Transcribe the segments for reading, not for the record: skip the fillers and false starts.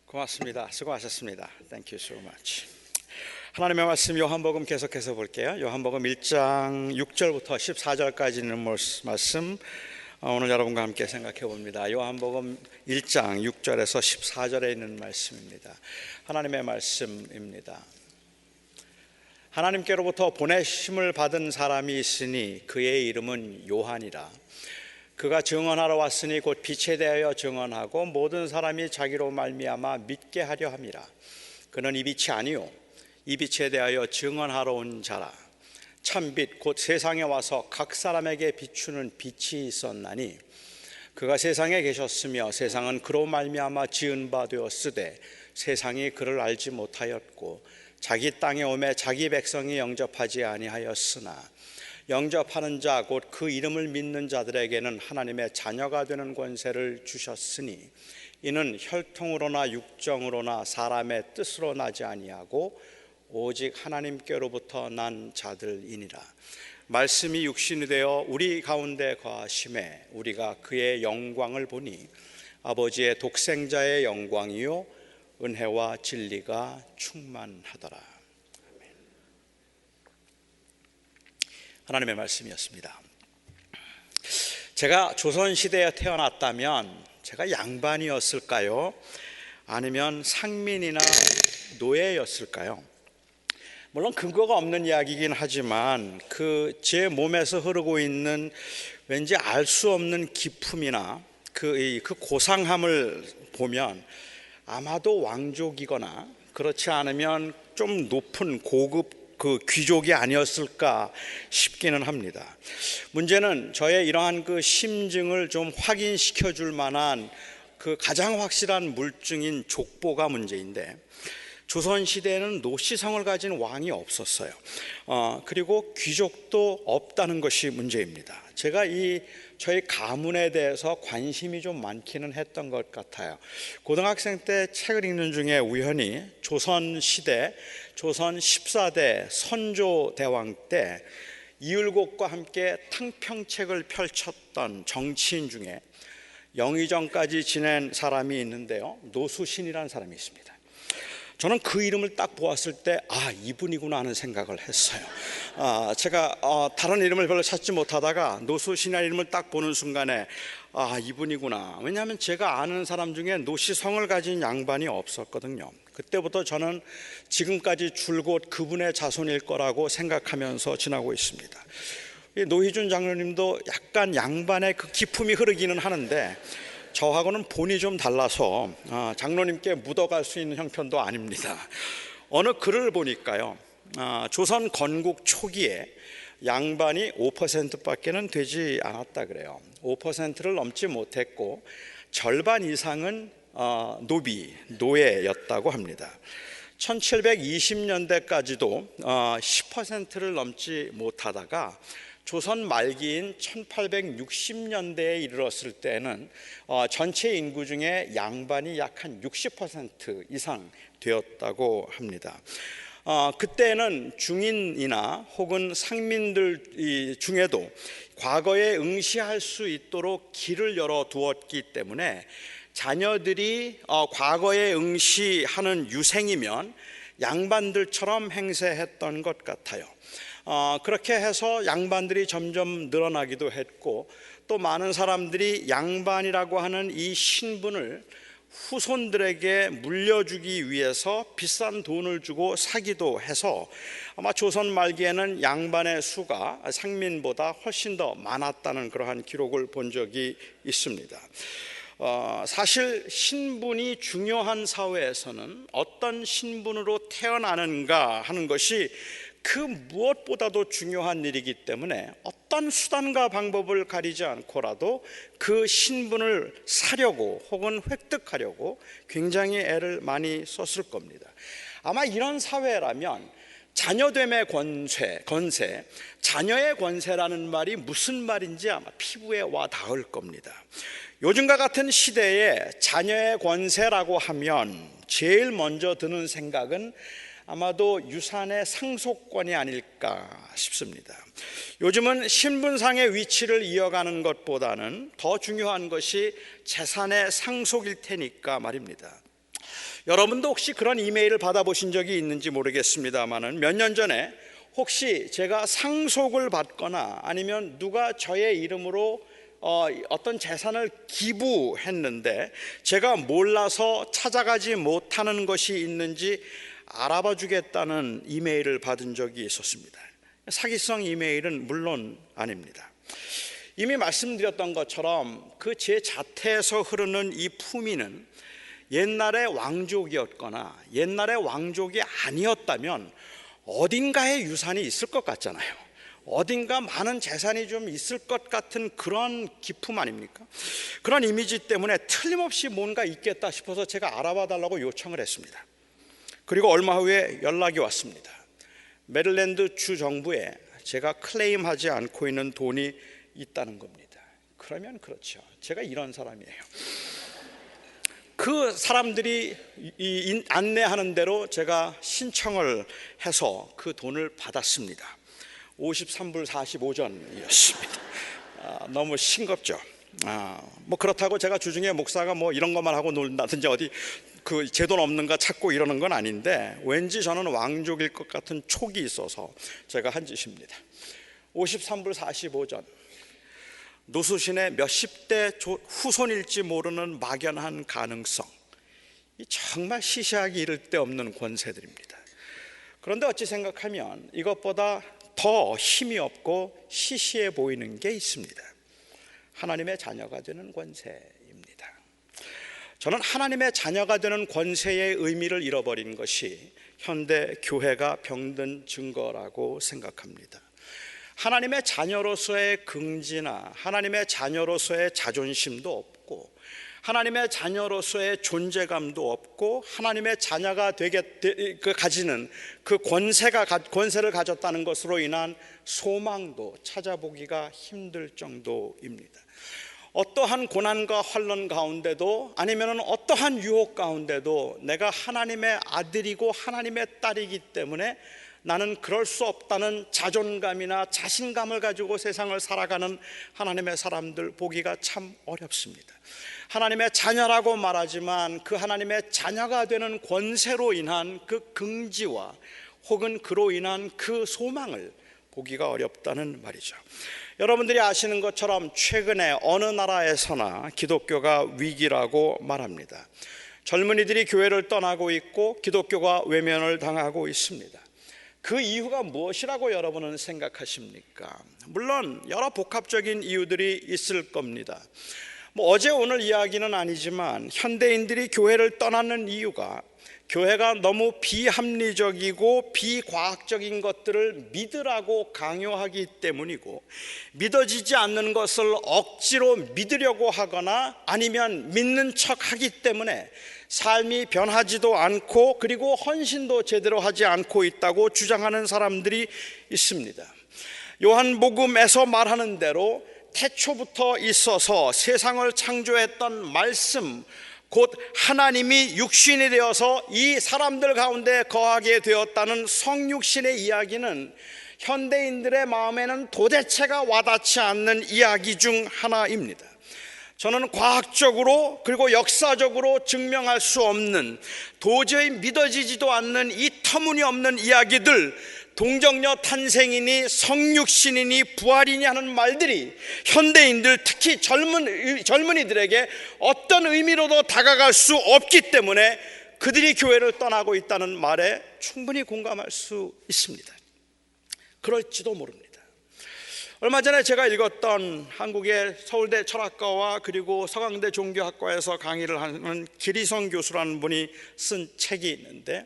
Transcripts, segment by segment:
고맙습니다. 수고하셨습니다. Thank you so much. 하나님의 말씀 요한복음 계속해서 볼게요. 요한복음 1장 6절부터 14절까지 있는 말씀 오늘 여러분과 함께 생각해 봅니다. 요한복음 1장 6절에서 14절에 있는 말씀입니다. 하나님의 말씀입니다. 하나님께로부터 보내심을 받은 사람이 있으니 그의 이름은 요한이라. 그가 증언하러 왔으니 곧 빛에 대하여 증언하고 모든 사람이 자기로 말미암아 믿게 하려 함이라. 그는 이 빛이 아니요 이 빛에 대하여 증언하러 온 자라. 참빛 곧 세상에 와서 각 사람에게 비추는 빛이 있었나니 그가 세상에 계셨으며 세상은 그로 말미암아 지은 바 되었으되 세상이 그를 알지 못하였고 자기 땅에 오매 자기 백성이 영접하지 아니하였으나 영접하는 자 곧 그 이름을 믿는 자들에게는 하나님의 자녀가 되는 권세를 주셨으니 이는 혈통으로나 육정으로나 사람의 뜻으로 나지 아니하고 오직 하나님께로부터 난 자들이니라. 말씀이 육신이 되어 우리 가운데 거하심에 우리가 그의 영광을 보니 아버지의 독생자의 영광이요 은혜와 진리가 충만하더라. 하나님의 말씀이었습니다. 제가 조선시대에 태어났다면 제가 양반이었을까요? 아니면 상민이나 노예였을까요? 물론 근거가 없는 이야기이긴 하지만 제 몸에서 흐르고 있는 왠지 알 수 없는 기품이나 그 고상함을 보면 아마도 왕족이거나 그렇지 않으면 좀 높은 고급 귀족이 아니었을까 싶기는 합니다. 문제는 저의 이러한 심증을 좀 확인시켜 줄 만한 가장 확실한 물증인 족보가 문제인데 조선시대에는 노시성을 가진 왕이 없었어요. 그리고 귀족도 없다는 것이 문제입니다. 제가 저희 가문에 대해서 관심이 좀 많기는 했던 것 같아요. 고등학생 때 책을 읽는 중에 우연히 조선시대 조선 14대 선조대왕 때 이율곡과 함께 탕평책을 펼쳤던 정치인 중에 영의정까지 지낸 사람이 있는데요, 노수신이라는 사람이 있습니다. 저는 그 이름을 딱 보았을 때 이분이구나 하는 생각을 했어요. 제가 다른 이름을 별로 찾지 못하다가 노수신이라는 이름을 딱 보는 순간에 이분이구나. 왜냐하면 제가 아는 사람 중에 노시성을 가진 양반이 없었거든요. 그때부터 저는 지금까지 줄곧 그분의 자손일 거라고 생각하면서 지나고 있습니다. 노희준 장로님도 약간 양반의 기품이 흐르기는 하는데 저하고는 본이 좀 달라서 장로님께 묻어갈 수 있는 형편도 아닙니다. 어느 글을 보니까요, 조선 건국 초기에 양반이 5%밖에는 되지 않았다 그래요. 5%를 넘지 못했고 절반 이상은 노예였다고 합니다. 1720년대까지도 10%를 넘지 못하다가 조선 말기인 1860년대에 이르렀을 때는 전체 인구 중에 양반이 약 한 60% 이상 되었다고 합니다. 그때는 중인이나 혹은 상민들 중에도 과거에 응시할 수 있도록 길을 열어두었기 때문에 자녀들이 과거에 응시하는 유생이면 양반들처럼 행세했던 것 같아요. 그렇게 해서 양반들이 점점 늘어나기도 했고 또 많은 사람들이 양반이라고 하는 이 신분을 후손들에게 물려주기 위해서 비싼 돈을 주고 사기도 해서 아마 조선 말기에는 양반의 수가 상민보다 훨씬 더 많았다는 그러한 기록을 본 적이 있습니다. 사실 신분이 중요한 사회에서는 어떤 신분으로 태어나는가 하는 것이 그 무엇보다도 중요한 일이기 때문에 어떤 수단과 방법을 가리지 않고라도 그 신분을 사려고 혹은 획득하려고 굉장히 애를 많이 썼을 겁니다. 아마 이런 사회라면 자녀됨의 권세, 자녀의 권세라는 말이 무슨 말인지 아마 피부에 와 닿을 겁니다. 요즘과 같은 시대에 자녀의 권세라고 하면 제일 먼저 드는 생각은 아마도 유산의 상속권이 아닐까 싶습니다. 요즘은 신분상의 위치를 이어가는 것보다는 더 중요한 것이 재산의 상속일 테니까 말입니다. 여러분도 혹시 그런 이메일을 받아보신 적이 있는지 모르겠습니다만은 몇 년 전에 혹시 제가 상속을 받거나 아니면 누가 저의 이름으로 어떤 재산을 기부했는데 제가 몰라서 찾아가지 못하는 것이 있는지 알아봐 주겠다는 이메일을 받은 적이 있었습니다. 사기성 이메일은 물론 아닙니다. 이미 말씀드렸던 것처럼 그 제 자태에서 흐르는 이 품위는 옛날의 왕족이었거나 옛날의 왕족이 아니었다면 어딘가에 유산이 있을 것 같잖아요. 어딘가 많은 재산이 좀 있을 것 같은 그런 기품 아닙니까? 그런 이미지 때문에 틀림없이 뭔가 있겠다 싶어서 제가 알아봐 달라고 요청을 했습니다. 그리고 얼마 후에 연락이 왔습니다. 메릴랜드 주 정부에 제가 클레임하지 않고 있는 돈이 있다는 겁니다. 그러면 그렇죠. 제가 이런 사람이에요. 그 사람들이 안내하는 대로 제가 신청을 해서 그 돈을 받았습니다. 53불 45전이었습니다. 너무 싱겁죠. 뭐 그렇다고 제가 주중에 목사가 뭐 이런 것만 하고 놀다든지 어디 그 제 돈 없는가 찾고 이러는 건 아닌데 왠지 저는 왕족일 것 같은 촉이 있어서 제가 한 짓입니다. 53불 45전. 노수신의 몇십 대 후손일지 모르는 막연한 가능성, 이 정말 시시하기 이를 데 없는 권세들입니다. 그런데 어찌 생각하면 이것보다 더 힘이 없고 시시해 보이는 게 있습니다. 하나님의 자녀가 되는 권세입니다. 저는 하나님의 자녀가 되는 권세의 의미를 잃어버린 것이 현대 교회가 병든 증거라고 생각합니다. 하나님의 자녀로서의 긍지나 하나님의 자녀로서의 자존심도 없고 하나님의 자녀로서의 존재감도 없고 하나님의 자녀가 가지는 그 권세를 가졌다는 것으로 인한 소망도 찾아보기가 힘들 정도입니다. 어떠한 고난과 환난 가운데도 아니면 어떠한 유혹 가운데도 내가 하나님의 아들이고 하나님의 딸이기 때문에 나는 그럴 수 없다는 자존감이나 자신감을 가지고 세상을 살아가는 하나님의 사람들 보기가 참 어렵습니다. 하나님의 자녀라고 말하지만 그 하나님의 자녀가 되는 권세로 인한 그 긍지와 혹은 그로 인한 그 소망을 보기가 어렵다는 말이죠. 여러분들이 아시는 것처럼 최근에 어느 나라에서나 기독교가 위기라고 말합니다. 젊은이들이 교회를 떠나고 있고 기독교가 외면을 당하고 있습니다. 그 이유가 무엇이라고 여러분은 생각하십니까? 물론 여러 복합적인 이유들이 있을 겁니다. 어제 오늘 이야기는 아니지만 현대인들이 교회를 떠나는 이유가 교회가 너무 비합리적이고 비과학적인 것들을 믿으라고 강요하기 때문이고 믿어지지 않는 것을 억지로 믿으려고 하거나 아니면 믿는 척하기 때문에 삶이 변하지도 않고 그리고 헌신도 제대로 하지 않고 있다고 주장하는 사람들이 있습니다. 요한복음에서 말하는 대로 태초부터 있어서 세상을 창조했던 말씀 곧 하나님이 육신이 되어서 이 사람들 가운데 거하게 되었다는 성육신의 이야기는 현대인들의 마음에는 도대체가 와닿지 않는 이야기 중 하나입니다. 저는 과학적으로 그리고 역사적으로 증명할 수 없는 도저히 믿어지지도 않는 이 터무니없는 이야기들, 동정녀 탄생이니 성육신이니 부활이니 하는 말들이 현대인들 특히 젊은이들에게 어떤 의미로도 다가갈 수 없기 때문에 그들이 교회를 떠나고 있다는 말에 충분히 공감할 수 있습니다. 그럴지도 모릅니다. 얼마 전에 제가 읽었던 한국의 서울대 철학과와 그리고 서강대 종교학과에서 강의를 하는 기리성 교수라는 분이 쓴 책이 있는데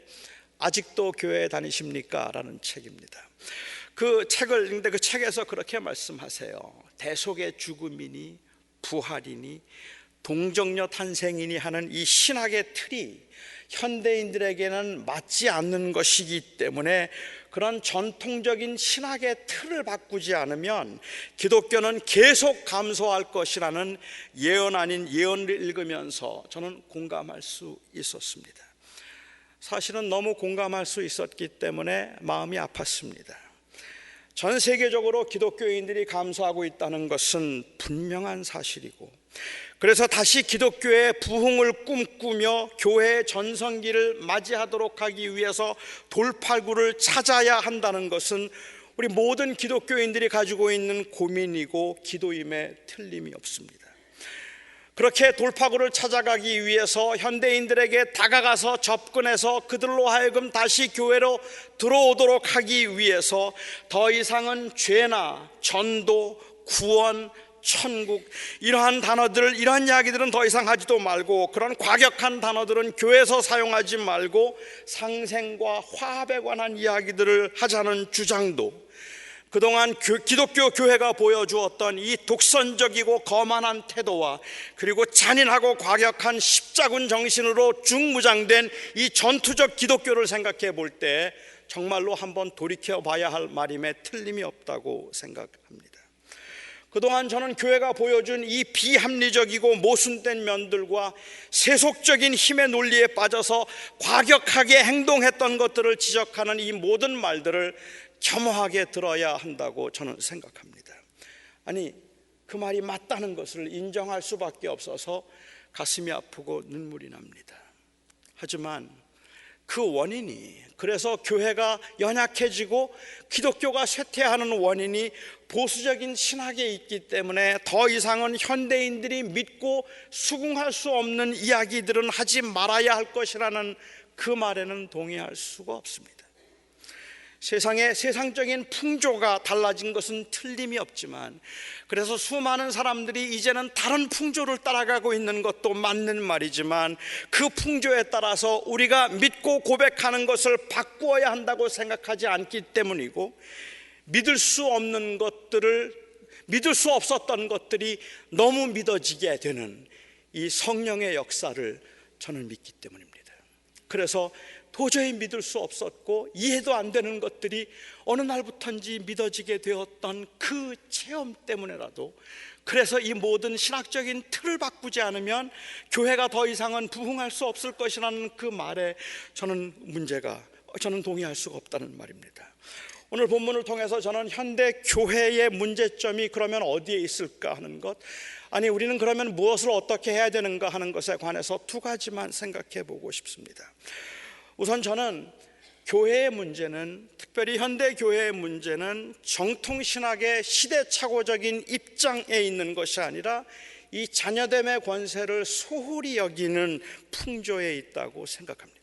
아직도 교회에 다니십니까? 라는 책입니다. 그 책을 읽는데 그 책에서 그렇게 말씀하세요. 대속의 죽음이니 부활이니 동정녀 탄생이니 하는 이 신학의 틀이 현대인들에게는 맞지 않는 것이기 때문에 그런 전통적인 신학의 틀을 바꾸지 않으면 기독교는 계속 감소할 것이라는 예언 아닌 예언을 읽으면서 저는 공감할 수 있었습니다. 사실은 너무 공감할 수 있었기 때문에 마음이 아팠습니다. 전 세계적으로 기독교인들이 감소하고 있다는 것은 분명한 사실이고, 그래서 다시 기독교의 부흥을 꿈꾸며 교회의 전성기를 맞이하도록 하기 위해서 돌파구를 찾아야 한다는 것은 우리 모든 기독교인들이 가지고 있는 고민이고 기도임에 틀림이 없습니다. 그렇게 돌파구를 찾아가기 위해서 현대인들에게 다가가서 접근해서 그들로 하여금 다시 교회로 들어오도록 하기 위해서 더 이상은 죄나 전도, 구원, 천국 이러한 단어들, 이러한 이야기들은 더 이상 하지도 말고, 그런 과격한 단어들은 교회에서 사용하지 말고 상생과 화합에 관한 이야기들을 하자는 주장도, 그동안 기독교 교회가 보여주었던 이 독선적이고 거만한 태도와 그리고 잔인하고 과격한 십자군 정신으로 중무장된 이 전투적 기독교를 생각해 볼 때 정말로 한번 돌이켜 봐야 할 말임에 틀림이 없다고 생각합니다. 그동안 저는 교회가 보여준 이 비합리적이고 모순된 면들과 세속적인 힘의 논리에 빠져서 과격하게 행동했던 것들을 지적하는 이 모든 말들을 겸허하게 들어야 한다고 저는 생각합니다. 아니, 그 말이 맞다는 것을 인정할 수밖에 없어서 가슴이 아프고 눈물이 납니다. 하지만 그 원인이, 그래서 교회가 연약해지고 기독교가 쇠퇴하는 원인이 보수적인 신학에 있기 때문에 더 이상은 현대인들이 믿고 수긍할 수 없는 이야기들은 하지 말아야 할 것이라는 그 말에는 동의할 수가 없습니다. 세상의 세상적인 풍조가 달라진 것은 틀림이 없지만, 그래서 수많은 사람들이 이제는 다른 풍조를 따라가고 있는 것도 맞는 말이지만, 그 풍조에 따라서 우리가 믿고 고백하는 것을 바꾸어야 한다고 생각하지 않기 때문이고, 믿을 수 없었던 것들이 너무 믿어지게 되는 이 성령의 역사를 저는 믿기 때문입니다. 그래서 도저히 믿을 수 없었고 이해도 안 되는 것들이 어느 날부터인지 믿어지게 되었던 그 체험 때문에라도, 그래서 이 모든 신학적인 틀을 바꾸지 않으면 교회가 더 이상은 부흥할 수 없을 것이라는 그 말에 저는 동의할 수가 없다는 말입니다. 오늘 본문을 통해서 저는 현대 교회의 문제점이 그러면 어디에 있을까 하는 것, 아니 우리는 그러면 무엇을 어떻게 해야 되는가 하는 것에 관해서 두 가지만 생각해 보고 싶습니다. 우선 저는 교회의 문제는, 특별히 현대 교회의 문제는 정통신학의 시대착오적인 입장에 있는 것이 아니라 이 자녀됨의 권세를 소홀히 여기는 풍조에 있다고 생각합니다.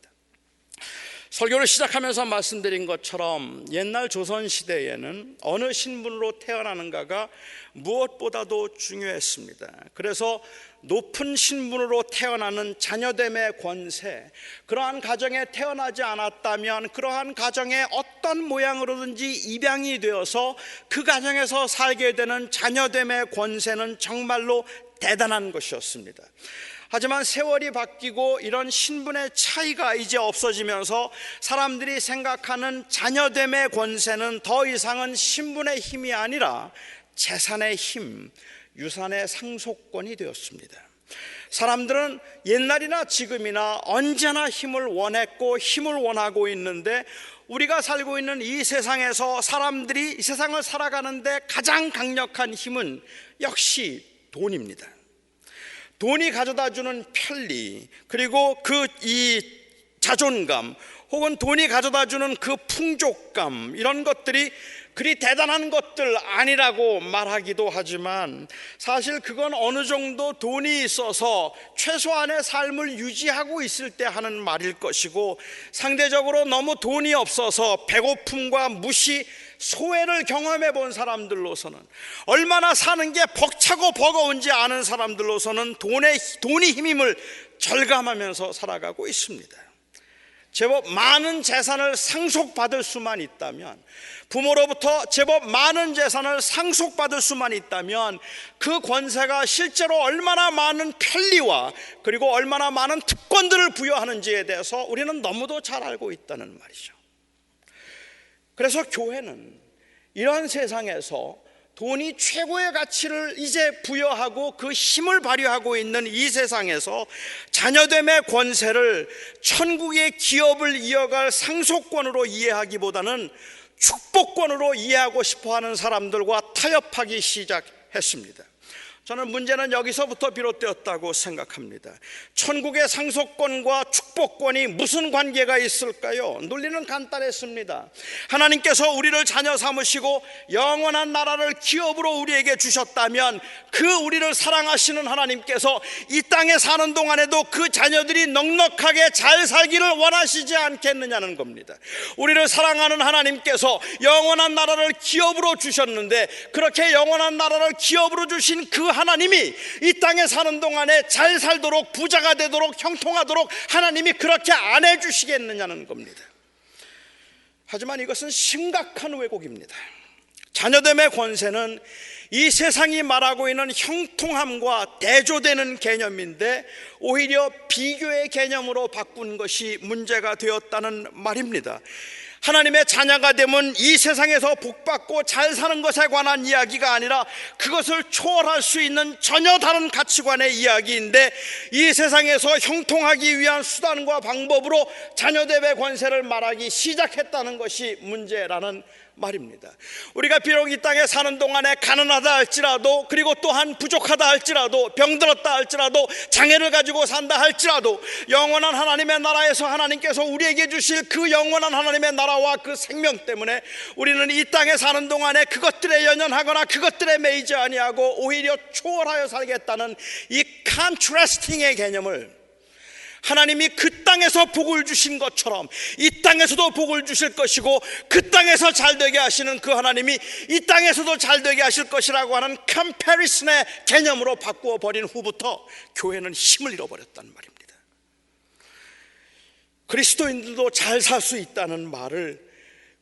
설교를 시작하면서 말씀드린 것처럼 옛날 조선시대에는 어느 신분으로 태어나는가가 무엇보다도 중요했습니다. 그래서 높은 신분으로 태어나는 자녀됨의 권세, 그러한 가정에 태어나지 않았다면 그러한 가정에 어떤 모양으로든지 입양이 되어서 그 가정에서 살게 되는 자녀됨의 권세는 정말로 대단한 것이었습니다. 하지만 세월이 바뀌고 이런 신분의 차이가 이제 없어지면서 사람들이 생각하는 자녀됨의 권세는 더 이상은 신분의 힘이 아니라 재산의 힘, 유산의 상속권이 되었습니다. 사람들은 옛날이나 지금이나 언제나 힘을 원했고 힘을 원하고 있는데, 우리가 살고 있는 이 세상에서 사람들이 이 세상을 살아가는데 가장 강력한 힘은 역시 돈입니다. 돈이 가져다주는 편리, 그리고 이 자존감, 혹은 돈이 가져다주는 그 풍족감, 이런 것들이 그리 대단한 것들 아니라고 말하기도 하지만, 사실 그건 어느 정도 돈이 있어서 최소한의 삶을 유지하고 있을 때 하는 말일 것이고, 상대적으로 너무 돈이 없어서 배고픔과 무시, 소외를 경험해 본 사람들로서는, 얼마나 사는 게 벅차고 버거운지 아는 사람들로서는 돈이 힘임을 절감하면서 살아가고 있습니다. 제법 많은 재산을 상속받을 수만 있다면, 부모로부터 제법 많은 재산을 상속받을 수만 있다면, 그 권세가 실제로 얼마나 많은 편리와 그리고 얼마나 많은 특권들을 부여하는지에 대해서 우리는 너무도 잘 알고 있다는 말이죠. 그래서 교회는 이러한 세상에서 돈이 최고의 가치를 이제 부여하고 그 힘을 발휘하고 있는 이 세상에서 자녀됨의 권세를 천국의 기업을 이어갈 상속권으로 이해하기보다는 축복권으로 이해하고 싶어하는 사람들과 타협하기 시작했습니다. 저는 문제는 여기서부터 비롯되었다고 생각합니다. 천국의 상속권과 축복권이 무슨 관계가 있을까요? 논리는 간단했습니다. 하나님께서 우리를 자녀 삼으시고 영원한 나라를 기업으로 우리에게 주셨다면 그 우리를 사랑하시는 하나님께서 이 땅에 사는 동안에도 그 자녀들이 넉넉하게 잘 살기를 원하시지 않겠느냐는 겁니다. 우리를 사랑하는 하나님께서 영원한 나라를 기업으로 주셨는데, 그렇게 영원한 나라를 기업으로 주신 그 하나님이 이 땅에 사는 동안에 잘 살도록, 부자가 되도록, 형통하도록 하나님이 그렇게 안 해주시겠느냐는 겁니다. 하지만 이것은 심각한 왜곡입니다. 자녀됨의 권세는 이 세상이 말하고 있는 형통함과 대조되는 개념인데 오히려 비교의 개념으로 바꾼 것이 문제가 되었다는 말입니다. 하나님의 자녀가 되면 이 세상에서 복받고 잘 사는 것에 관한 이야기가 아니라 그것을 초월할 수 있는 전혀 다른 가치관의 이야기인데, 이 세상에서 형통하기 위한 수단과 방법으로 자녀됨의 권세를 말하기 시작했다는 것이 문제라는 말입니다. 우리가 비록 이 땅에 사는 동안에 가난하다 할지라도, 그리고 또한 부족하다 할지라도, 병들었다 할지라도, 장애를 가지고 산다 할지라도 영원한 하나님의 나라에서 하나님께서 우리에게 주실 그 영원한 하나님의 나라와 그 생명 때문에 우리는 이 땅에 사는 동안에 그것들에 연연하거나 그것들에 매이지 아니하고 오히려 초월하여 살겠다는 이 컨트라스팅의 개념을, 하나님이 그 땅에서 복을 주신 것처럼 이 땅에서도 복을 주실 것이고 그 땅에서 잘되게 하시는 그 하나님이 이 땅에서도 잘되게 하실 것이라고 하는 컴패리슨의 개념으로 바꾸어 버린 후부터 교회는 힘을 잃어버렸단 말입니다. 그리스도인들도 잘 살 수 있다는 말을,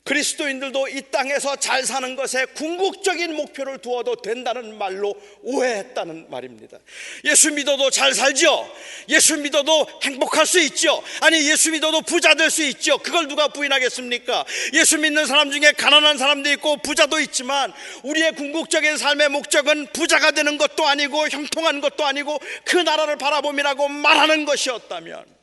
그리스도인들도 이 땅에서 잘 사는 것에 궁극적인 목표를 두어도 된다는 말로 오해했다는 말입니다. 예수 믿어도 잘 살죠. 예수 믿어도 행복할 수 있죠. 아니, 예수 믿어도 부자 될 수 있죠. 그걸 누가 부인하겠습니까? 예수 믿는 사람 중에 가난한 사람도 있고 부자도 있지만 우리의 궁극적인 삶의 목적은 부자가 되는 것도 아니고 형통한 것도 아니고 그 나라를 바라봄이라고 말하는 것이었다면,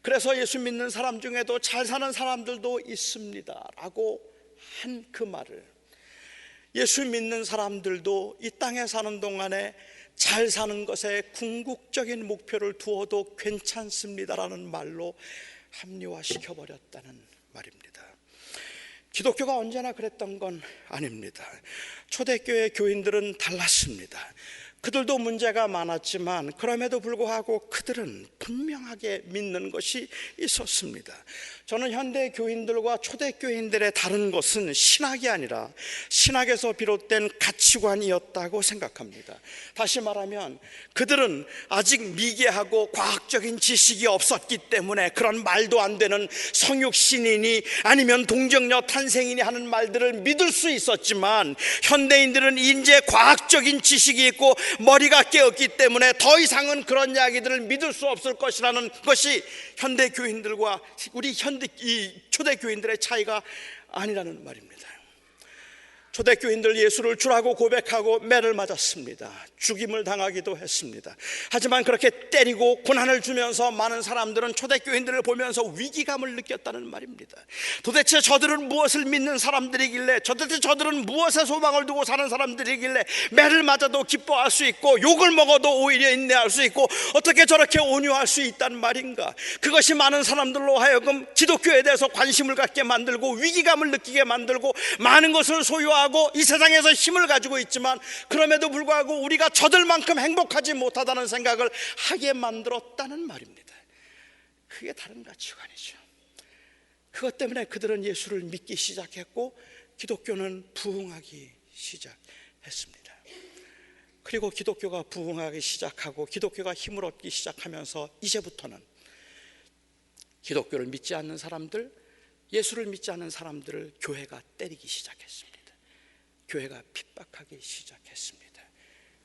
그래서 예수 믿는 사람 중에도 잘 사는 사람들도 있습니다 라고 한 그 말을, 예수 믿는 사람들도 이 땅에 사는 동안에 잘 사는 것에 궁극적인 목표를 두어도 괜찮습니다라는 말로 합리화시켜버렸다는 말입니다. 기독교가 언제나 그랬던 건 아닙니다. 초대교회 교인들은 달랐습니다. 그들도 문제가 많았지만 그럼에도 불구하고 그들은 분명하게 믿는 것이 있었습니다. 저는 현대 교인들과 초대 교인들의 다른 것은 신학이 아니라 신학에서 비롯된 가치관이었다고 생각합니다. 다시 말하면 그들은 아직 미개하고 과학적인 지식이 없었기 때문에 그런 말도 안 되는 성육신이니 아니면 동정녀 탄생이니 하는 말들을 믿을 수 있었지만, 현대인들은 이제 과학적인 지식이 있고 머리가 깨었기 때문에 더 이상은 그런 이야기들을 믿을 수 없을 것이라는 것이 현대 교인들과 우리 이 초대 교인들의 차이가 아니라는 말입니다. 초대교인들 예수를 주라고 고백하고 매를 맞았습니다. 죽임을 당하기도 했습니다. 하지만 그렇게 때리고 고난을 주면서 많은 사람들은 초대교인들을 보면서 위기감을 느꼈다는 말입니다. 도대체 저들은 무엇을 믿는 사람들이길래, 도대체 저들은 무엇에 소망을 두고 사는 사람들이길래 매를 맞아도 기뻐할 수 있고 욕을 먹어도 오히려 인내할 수 있고 어떻게 저렇게 온유할 수 있단 말인가. 그것이 많은 사람들로 하여금 기독교에 대해서 관심을 갖게 만들고 위기감을 느끼게 만들고 많은 것을 소유하고 이 세상에서 힘을 가지고 있지만 그럼에도 불구하고 우리가 저들만큼 행복하지 못하다는 생각을 하게 만들었다는 말입니다. 그게 다른 가치관이죠. 그것 때문에 그들은 예수를 믿기 시작했고 기독교는 부흥하기 시작했습니다. 그리고 기독교가 부흥하기 시작하고 기독교가 힘을 얻기 시작하면서 이제부터는 기독교를 믿지 않는 사람들, 예수를 믿지 않는 사람들을 교회가 때리기 시작했습니다. 교회가 핍박하기 시작했습니다.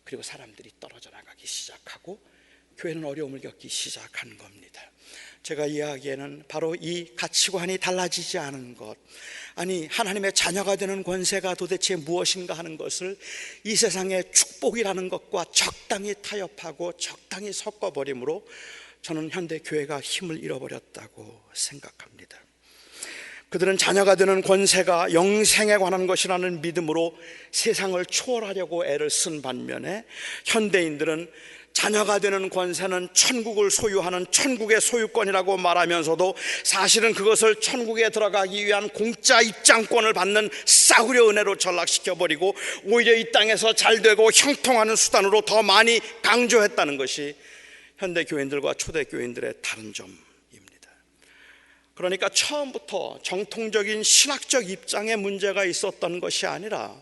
그리고 사람들이 떨어져 나가기 시작하고 교회는 어려움을 겪기 시작한 겁니다. 제가 이야기에는 바로 이 가치관이 달라지지 않은 것, 아니 하나님의 자녀가 되는 권세가 도대체 무엇인가 하는 것을 이 세상의 축복이라는 것과 적당히 타협하고 적당히 섞어버림으로 저는 현대 교회가 힘을 잃어버렸다고 생각합니다. 그들은 자녀가 되는 권세가 영생에 관한 것이라는 믿음으로 세상을 초월하려고 애를 쓴 반면에, 현대인들은 자녀가 되는 권세는 천국을 소유하는 천국의 소유권이라고 말하면서도 사실은 그것을 천국에 들어가기 위한 공짜 입장권을 받는 싸구려 은혜로 전락시켜버리고 오히려 이 땅에서 잘되고 형통하는 수단으로 더 많이 강조했다는 것이 현대 교인들과 초대 교인들의 다른 점입니다. 그러니까 처음부터 정통적인 신학적 입장에 문제가 있었던 것이 아니라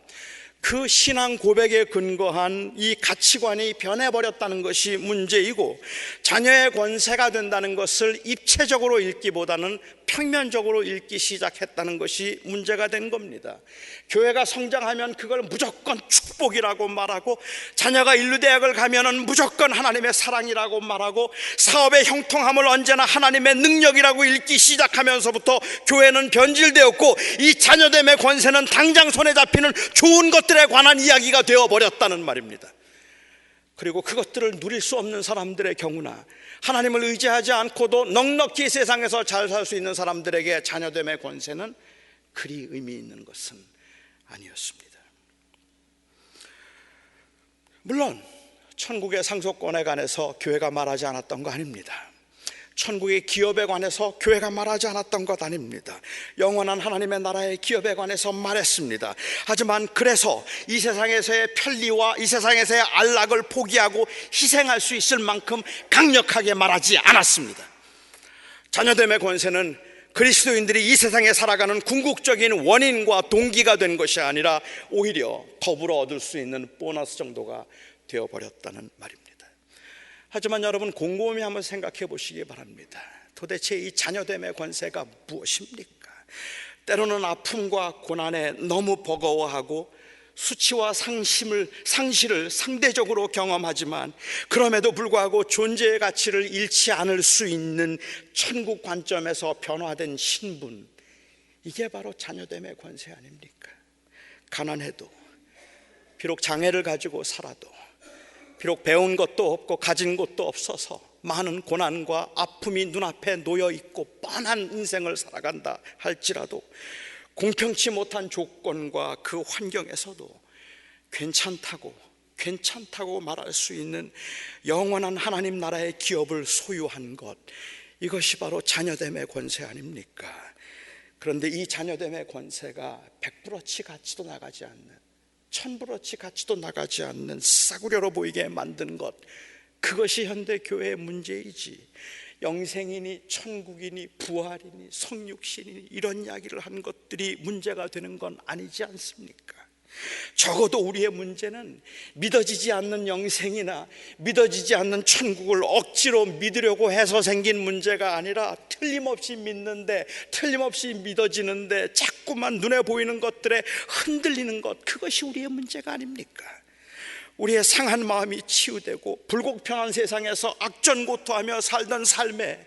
그 신앙 고백에 근거한 이 가치관이 변해버렸다는 것이 문제이고, 자녀의 권세가 된다는 것을 입체적으로 읽기보다는 평면적으로 읽기 시작했다는 것이 문제가 된 겁니다. 교회가 성장하면 그걸 무조건 축복이라고 말하고, 자녀가 인류대학을 가면은 무조건 하나님의 사랑이라고 말하고, 사업의 형통함을 언제나 하나님의 능력이라고 읽기 시작하면서부터 교회는 변질되었고, 이 자녀됨의 권세는 당장 손에 잡히는 좋은 것들에 관한 이야기가 되어버렸다는 말입니다. 그리고 그것들을 누릴 수 없는 사람들의 경우나 하나님을 의지하지 않고도 넉넉히 세상에서 잘 살 수 있는 사람들에게 자녀됨의 권세는 그리 의미 있는 것은 아니었습니다. 물론 천국의 상속권에 관해서 교회가 말하지 않았던 거 아닙니다. 천국의 기업에 관해서 교회가 말하지 않았던 것 아닙니다. 영원한 하나님의 나라의 기업에 관해서 말했습니다. 하지만 그래서 이 세상에서의 편리와 이 세상에서의 안락을 포기하고 희생할 수 있을 만큼 강력하게 말하지 않았습니다. 자녀됨의 권세는 그리스도인들이 이 세상에 살아가는 궁극적인 원인과 동기가 된 것이 아니라 오히려 더불어 얻을 수 있는 보너스 정도가 되어버렸다는 말입니다. 하지만 여러분, 곰곰이 한번 생각해 보시기 바랍니다. 도대체 이 자녀됨의 권세가 무엇입니까? 때로는 아픔과 고난에 너무 버거워하고 수치와 상실을 상대적으로 경험하지만 그럼에도 불구하고 존재의 가치를 잃지 않을 수 있는 천국 관점에서 변화된 신분, 이게 바로 자녀됨의 권세 아닙니까? 가난해도, 비록 장애를 가지고 살아도, 비록 배운 것도 없고 가진 것도 없어서 많은 고난과 아픔이 눈앞에 놓여있고 뻔한 인생을 살아간다 할지라도 공평치 못한 조건과 그 환경에서도 괜찮다고 말할 수 있는 영원한 하나님 나라의 기업을 소유한 것, 이것이 바로 자녀됨의 권세 아닙니까? 그런데 이 자녀됨의 권세가 100%치 가치도 나가지 않는, 1000%치 가치도 나가지 않는 싸구려로 보이게 만든 것, 그것이 현대 교회의 문제이지, 영생이니 천국이니 부활이니 성육신이니 이런 이야기를 한 것들이 문제가 되는 건 아니지 않습니까? 적어도 우리의 문제는 믿어지지 않는 영생이나 믿어지지 않는 천국을 억지로 믿으려고 해서 생긴 문제가 아니라 틀림없이 믿는데, 틀림없이 믿어지는데 자꾸만 눈에 보이는 것들에 흔들리는 것, 그것이 우리의 문제가 아닙니까? 우리의 상한 마음이 치유되고 불공평한 세상에서 악전고투하며 살던 삶에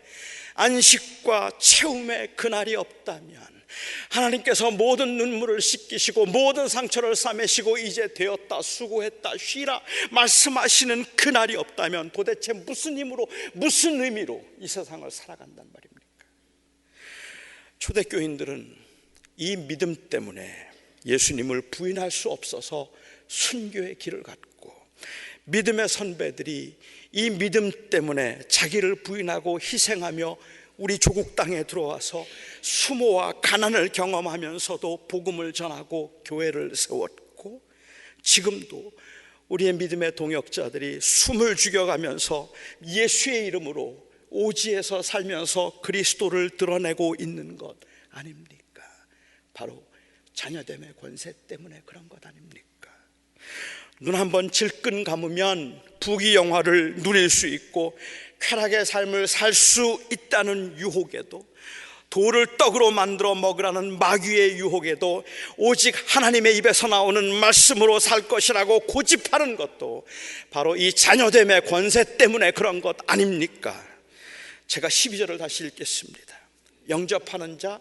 안식과 채움의 그날이 없다면, 하나님께서 모든 눈물을 씻기시고 모든 상처를 싸매시고 이제 되었다, 수고했다, 쉬라 말씀하시는 그날이 없다면 도대체 무슨 힘으로, 무슨 의미로 이 세상을 살아간단 말입니까? 초대교인들은 이 믿음 때문에 예수님을 부인할 수 없어서 순교의 길을 갔고, 믿음의 선배들이 이 믿음 때문에 자기를 부인하고 희생하며 우리 조국 땅에 들어와서 수모와 가난을 경험하면서도 복음을 전하고 교회를 세웠고, 지금도 우리의 믿음의 동역자들이 숨을 죽여가면서 예수의 이름으로 오지에서 살면서 그리스도를 드러내고 있는 것 아닙니까? 바로 자녀됨의 권세 때문에 그런 것 아닙니까? 눈 한번 질끈 감으면 부귀영화를 누릴 수 있고 쾌락의 삶을 살 수 있다는 유혹에도, 돌을 떡으로 만들어 먹으라는 마귀의 유혹에도 오직 하나님의 입에서 나오는 말씀으로 살 것이라고 고집하는 것도 바로 이 자녀됨의 권세 때문에 그런 것 아닙니까? 제가 12절을 다시 읽겠습니다. 영접하는 자,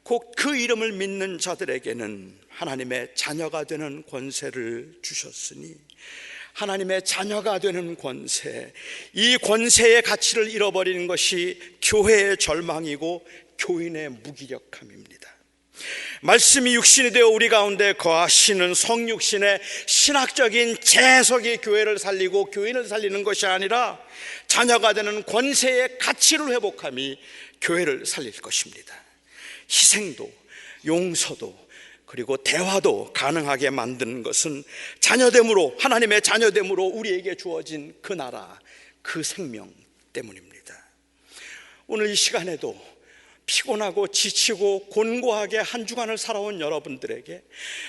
곧 그 이름을 믿는 자들에게는 하나님의 자녀가 되는 권세를 주셨으니, 하나님의 자녀가 되는 권세, 이 권세의 가치를 잃어버리는 것이 교회의 절망이고 교인의 무기력함입니다. 말씀이 육신이 되어 우리 가운데 거하시는 성육신의 신학적인 재석이 교회를 살리고 교인을 살리는 것이 아니라 자녀가 되는 권세의 가치를 회복함이 교회를 살릴 것입니다. 희생도 용서도 그리고 대화도 가능하게 만드는 것은 자녀됨으로, 하나님의 자녀됨으로 우리에게 주어진 그 나라, 그 생명 때문입니다. 오늘 이 시간에도 피곤하고 지치고 곤고하게 한 주간을 살아온 여러분들에게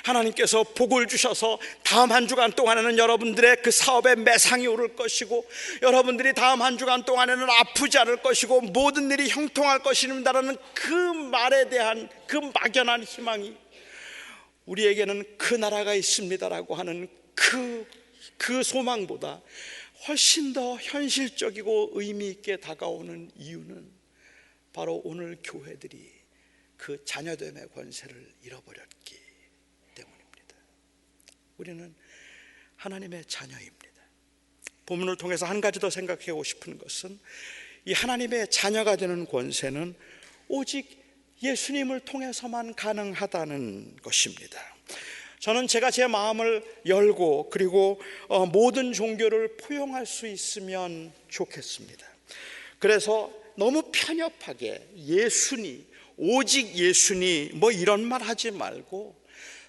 하나님께서 복을 주셔서 다음 한 주간 동안에는 여러분들의 그 사업에 매상이 오를 것이고, 여러분들이 다음 한 주간 동안에는 아프지 않을 것이고, 모든 일이 형통할 것입니다라는 그 말에 대한 그 막연한 희망이, 우리에게는 그 나라가 있습니다라고 하는 그 소망보다 훨씬 더 현실적이고 의미 있게 다가오는 이유는 바로 오늘 교회들이 그 자녀됨의 권세를 잃어버렸기 때문입니다. 우리는 하나님의 자녀입니다. 본문을 통해서 한 가지 더 생각하고 싶은 것은, 이 하나님의 자녀가 되는 권세는 오직 예수님을 통해서만 가능하다는 것입니다. 저는 제가 제 마음을 열고 그리고 모든 종교를 포용할 수 있으면 좋겠습니다. 그래서 너무 편협하게 예수니, 오직 예수니 뭐 이런 말 하지 말고,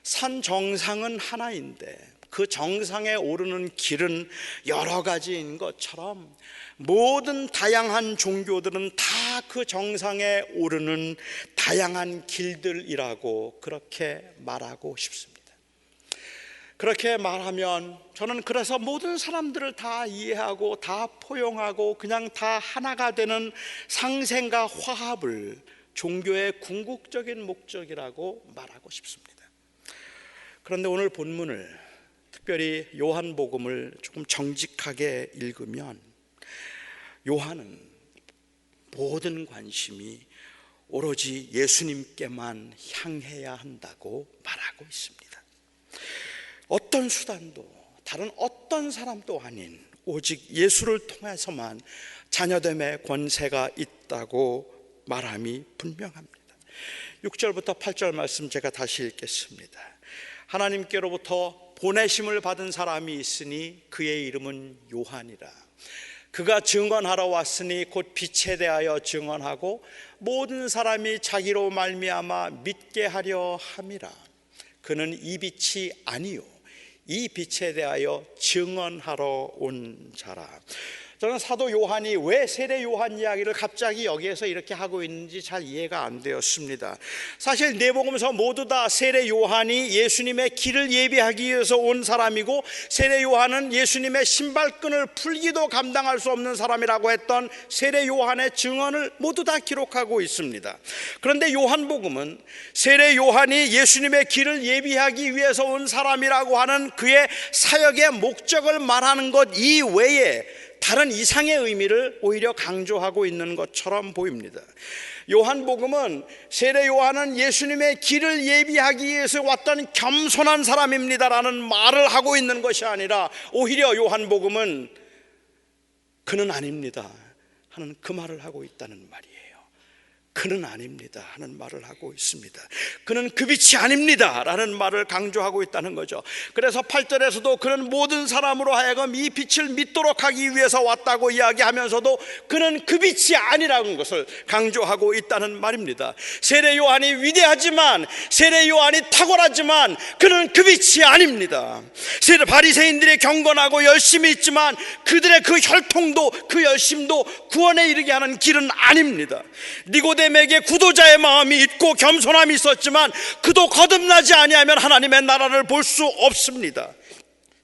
산 정상은 하나인데 그 정상에 오르는 길은 여러 가지인 것처럼 모든 다양한 종교들은 다 그 정상에 오르는 다양한 길들이라고 그렇게 말하고 싶습니다. 그렇게 말하면 저는 그래서 모든 사람들을 다 이해하고 다 포용하고 그냥 다 하나가 되는 상생과 화합을 종교의 궁극적인 목적이라고 말하고 싶습니다. 그런데 오늘 본문을, 특별히 요한복음을 조금 정직하게 읽으면 요한은 모든 관심이 오로지 예수님께만 향해야 한다고 말하고 있습니다. 어떤 수단도 다른 어떤 사람도 아닌 오직 예수를 통해서만 자녀됨의 권세가 있다고 말함이 분명합니다. 6절부터 8절 말씀 제가 다시 읽겠습니다. 하나님께로부터 보내심을 받은 사람이 있으니 그의 이름은 요한이라. 그가 증언하러 왔으니 곧 빛에 대하여 증언하고 모든 사람이 자기로 말미암아 믿게 하려 함이라. 그는 이 빛이 아니요 이 빛에 대하여 증언하러 온 자라. 저는 사도 요한이 왜 세례 요한 이야기를 갑자기 여기에서 이렇게 하고 있는지 잘 이해가 안 되었습니다. 사실 네 복음서 모두 다 세례 요한이 예수님의 길을 예비하기 위해서 온 사람이고, 세례 요한은 예수님의 신발끈을 풀기도 감당할 수 없는 사람이라고 했던 세례 요한의 증언을 모두 다 기록하고 있습니다. 그런데 요한복음은 세례 요한이 예수님의 길을 예비하기 위해서 온 사람이라고 하는 그의 사역의 목적을 말하는 것 이외에 다른 이상의 의미를 오히려 강조하고 있는 것처럼 보입니다. 요한복음은 세례 요한은 예수님의 길을 예비하기 위해서 왔던 겸손한 사람입니다라는 말을 하고 있는 것이 아니라, 오히려 요한복음은 그는 아닙니다 하는 그 말을 하고 있다는 말이에요. 그는 아닙니다 하는 말을 하고 있습니다. 그는 그 빛이 아닙니다 라는 말을 강조하고 있다는 거죠. 그래서 8절에서도 그는 모든 사람으로 하여금 이 빛을 믿도록 하기 위해서 왔다고 이야기하면서도 그는 그 빛이 아니라는 것을 강조하고 있다는 말입니다. 세례 요한이 위대하지만, 세례 요한이 탁월하지만 그는 그 빛이 아닙니다. 바리새인들이 경건하고 열심히 있지만 그들의 그 혈통도 그 열심도 구원에 이르게 하는 길은 아닙니다. 니고데에게 구도자의 마음이 있고 겸손함이 있었지만 그도 거듭나지 아니하면 하나님의 나라를 볼 수 없습니다.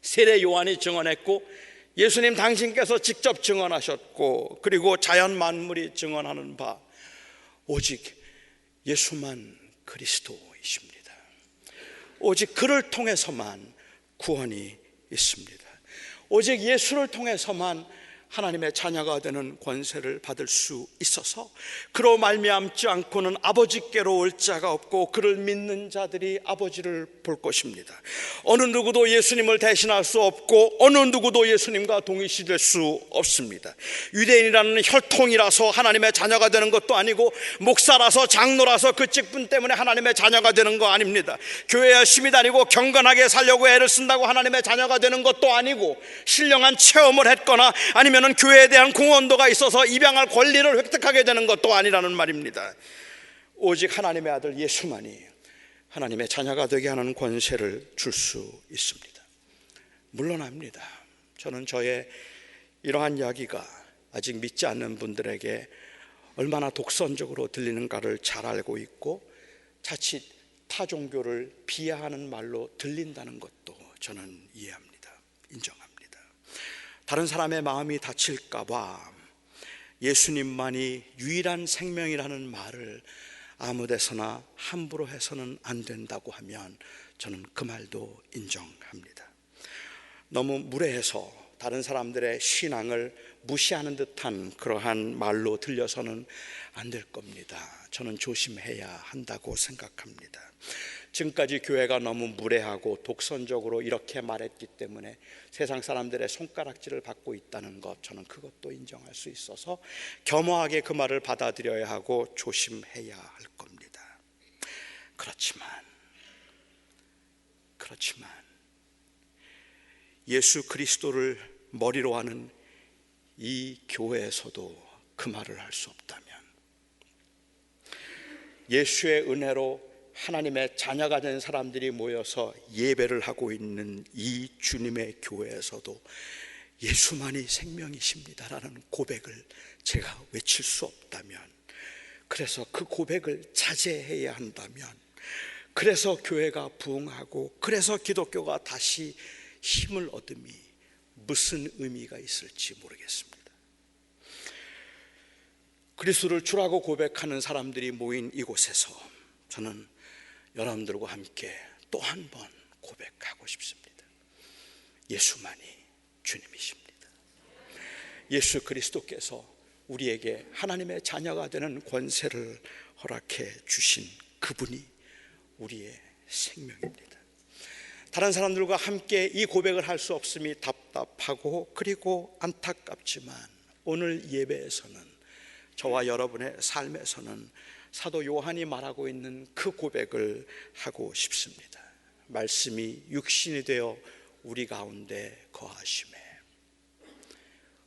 세례 요한이 증언했고, 예수님 당신께서 직접 증언하셨고, 그리고 자연 만물이 증언하는 바 오직 예수만 그리스도이십니다. 오직 그를 통해서만 구원이 있습니다. 오직 예수를 통해서만 하나님의 자녀가 되는 권세를 받을 수 있어서 그로 말미암지 않고는 아버지께로 올 자가 없고 그를 믿는 자들이 아버지를 볼 것입니다. 어느 누구도 예수님을 대신할 수 없고 어느 누구도 예수님과 동일시될 수 없습니다. 유대인이라는 혈통이라서 하나님의 자녀가 되는 것도 아니고 목사라서 장로라서 그 직분 때문에 하나님의 자녀가 되는 거 아닙니다. 교회 열심히 다니고 경건하게 살려고 애를 쓴다고 하나님의 자녀가 되는 것도 아니고 신령한 체험을 했거나 아니면 교회에 대한 공헌도가 있어서 입양할 권리를 획득하게 되는 것도 아니라는 말입니다. 오직 하나님의 아들 예수만이 하나님의 자녀가 되게 하는 권세를 줄 수 있습니다. 물론합니다. 저는 저의 이러한 이야기가 아직 믿지 않는 분들에게 얼마나 독선적으로 들리는가를 잘 알고 있고 자칫 타 종교를 비하하는 말로 들린다는 것도 저는 이해합니다. 인정합니다. 다른 사람의 마음이 다칠까 봐 예수님만이 유일한 생명이라는 말을 아무 데서나 함부로 해서는 안 된다고 하면 저는 그 말도 인정합니다. 너무 무례해서 다른 사람들의 신앙을 무시하는 듯한 그러한 말로 들려서는 안 될 겁니다. 저는 조심해야 한다고 생각합니다. 지금까지 교회가 너무 무례하고 독선적으로 이렇게 말했기 때문에 세상 사람들의 손가락질을 받고 있다는 것, 저는 그것도 인정할 수 있어서 겸허하게 그 말을 받아들여야 하고 조심해야 할 겁니다. 그렇지만 예수 그리스도를 머리로 하는 이 교회에서도 그 말을 할 수 없다면, 예수의 은혜로 하나님의 자녀가 된 사람들이 모여서 예배를 하고 있는 이 주님의 교회에서도 예수만이 생명이십니다라는 고백을 제가 외칠 수 없다면, 그래서 그 고백을 자제해야 한다면, 그래서 교회가 부흥하고 그래서 기독교가 다시 힘을 얻음이 무슨 의미가 있을지 모르겠습니다. 그리스도를 주라고 고백하는 사람들이 모인 이곳에서 저는 여러분들과 함께 또 한 번 고백하고 싶습니다. 예수만이 주님이십니다. 예수 그리스도께서 우리에게 하나님의 자녀가 되는 권세를 허락해 주신 그분이 우리의 생명입니다. 다른 사람들과 함께 이 고백을 할 수 없음이 답답하고 그리고 안타깝지만 오늘 예배에서는, 저와 여러분의 삶에서는 사도 요한이 말하고 있는 그 고백을 하고 싶습니다. 말씀이 육신이 되어 우리 가운데 거하심에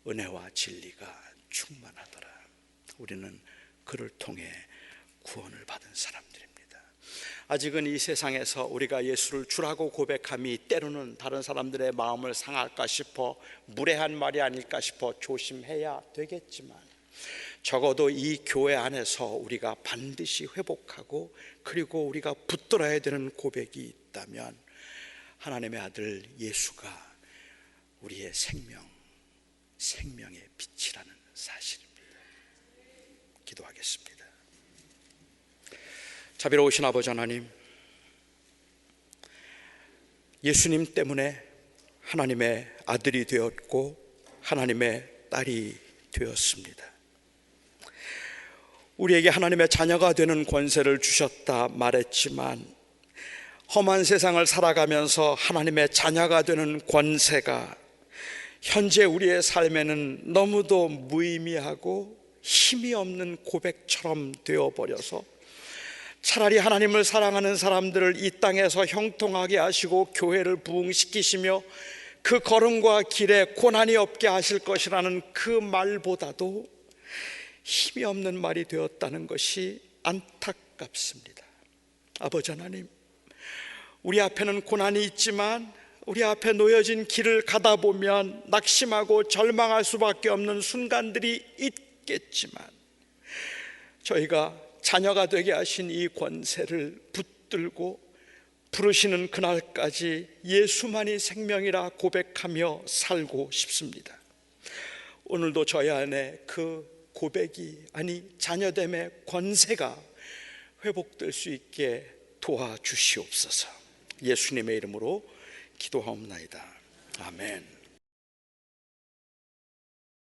은혜와 진리가 충만하더라. 우리는 그를 통해 구원을 받은 사람들입니다. 아직은 이 세상에서 우리가 예수를 주라고 고백함이 때로는 다른 사람들의 마음을 상할까 싶어 무례한 말이 아닐까 싶어 조심해야 되겠지만, 적어도 이 교회 안에서 우리가 반드시 회복하고 그리고 우리가 붙들어야 되는 고백이 있다면 하나님의 아들 예수가 우리의 생명의 빛이라는 사실입니다. 기도하겠습니다. 자비로우신 아버지 하나님, 예수님 때문에 하나님의 아들이 되었고 하나님의 딸이 되었습니다. 우리에게 하나님의 자녀가 되는 권세를 주셨다 말했지만, 험한 세상을 살아가면서 하나님의 자녀가 되는 권세가 현재 우리의 삶에는 너무도 무의미하고 힘이 없는 고백처럼 되어버려서 차라리 하나님을 사랑하는 사람들을 이 땅에서 형통하게 하시고 교회를 부흥시키시며 그 걸음과 길에 고난이 없게 하실 것이라는 그 말보다도 힘이 없는 말이 되었다는 것이 안타깝습니다. 아버지 하나님, 우리 앞에는 고난이 있지만 우리 앞에 놓여진 길을 가다 보면 낙심하고 절망할 수밖에 없는 순간들이 있겠지만, 저희가 자녀가 되게 하신 이 권세를 붙들고 부르시는 그날까지 예수만이 생명이라 고백하며 살고 싶습니다. 오늘도 저희 안에 그 고백이, 아니 자녀됨의 권세가 회복될 수 있게 도와주시옵소서. 예수님의 이름으로 기도하옵나이다. 아멘.